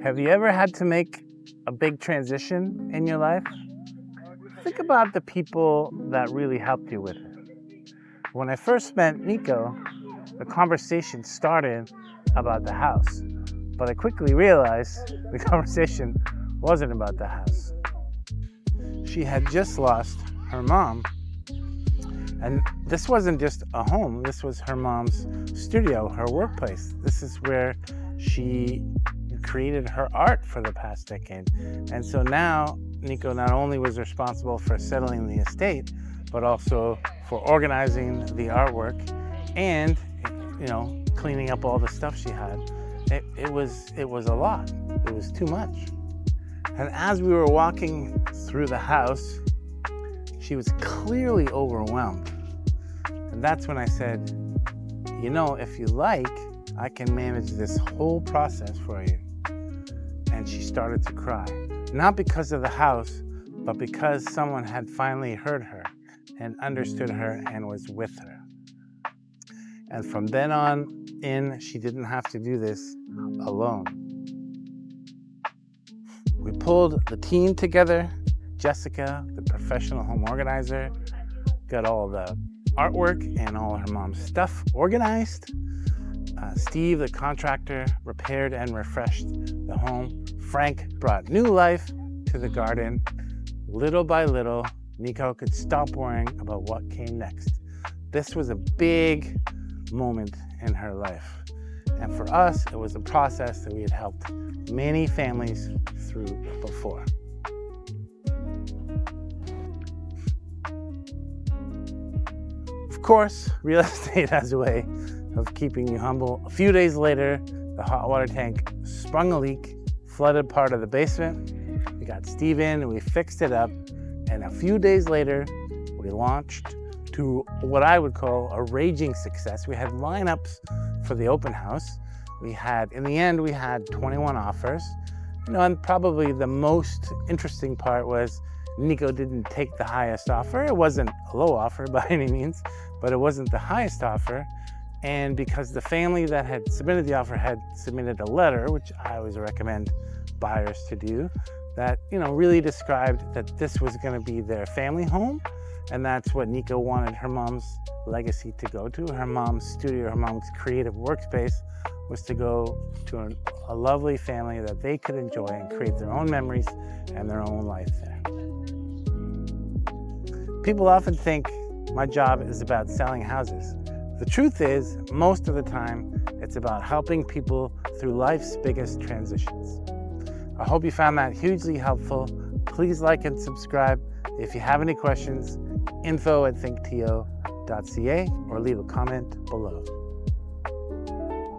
Have you ever had to make a big transition in your life? Think about the people that really helped you with it. When I first met Niko, the conversation started about the house, but I quickly realized the conversation wasn't about the house. She had just lost her mom, and this wasn't just a home, this was her mom's studio, her workplace. This is where she created her art for the past decade. And so now Niko not only was responsible for settling the estate, but also for organizing the artwork and, cleaning up all the stuff she had. It was a lot. It was too much. And as we were walking through the house, she was clearly overwhelmed. And that's when I said, if you like, I can manage this whole process for you. And she started to cry, not because of the house, but because someone had finally heard her and understood her and was with her. And from then on in, she didn't have to do this alone. We pulled the team together. Jessica, the professional home organizer, got all the artwork and all her mom's stuff organized. Steve, the contractor, repaired and refreshed the home. Frank brought new life to the garden. Little by little, Niko could stop worrying about what came next. This was a big moment in her life. And for us, it was a process that we had helped many families through before. Of course, real estate has a way of keeping you humble. A few days later, the hot water tank sprung a leak, flooded part of the basement. We got Steve in and we fixed it up. And a few days later, we launched to what I would call a raging success. We had lineups for the open house. In the end, we had 21 offers. And probably the most interesting part was Niko didn't take the highest offer. It wasn't a low offer by any means, but it wasn't the highest offer. And because the family that had submitted the offer had submitted a letter, which I always recommend buyers to do, that really described that this was going to be their family home, and that's what Niko wanted her mom's legacy to go to. Her mom's studio, her mom's creative workspace was to go to a lovely family that they could enjoy and create their own memories and their own life there. People often think my job is about selling houses. The truth is, most of the time, it's about helping people through life's biggest transitions. I hope you found that hugely helpful. Please like and subscribe. If you have any questions, info@thinkto.ca or leave a comment below.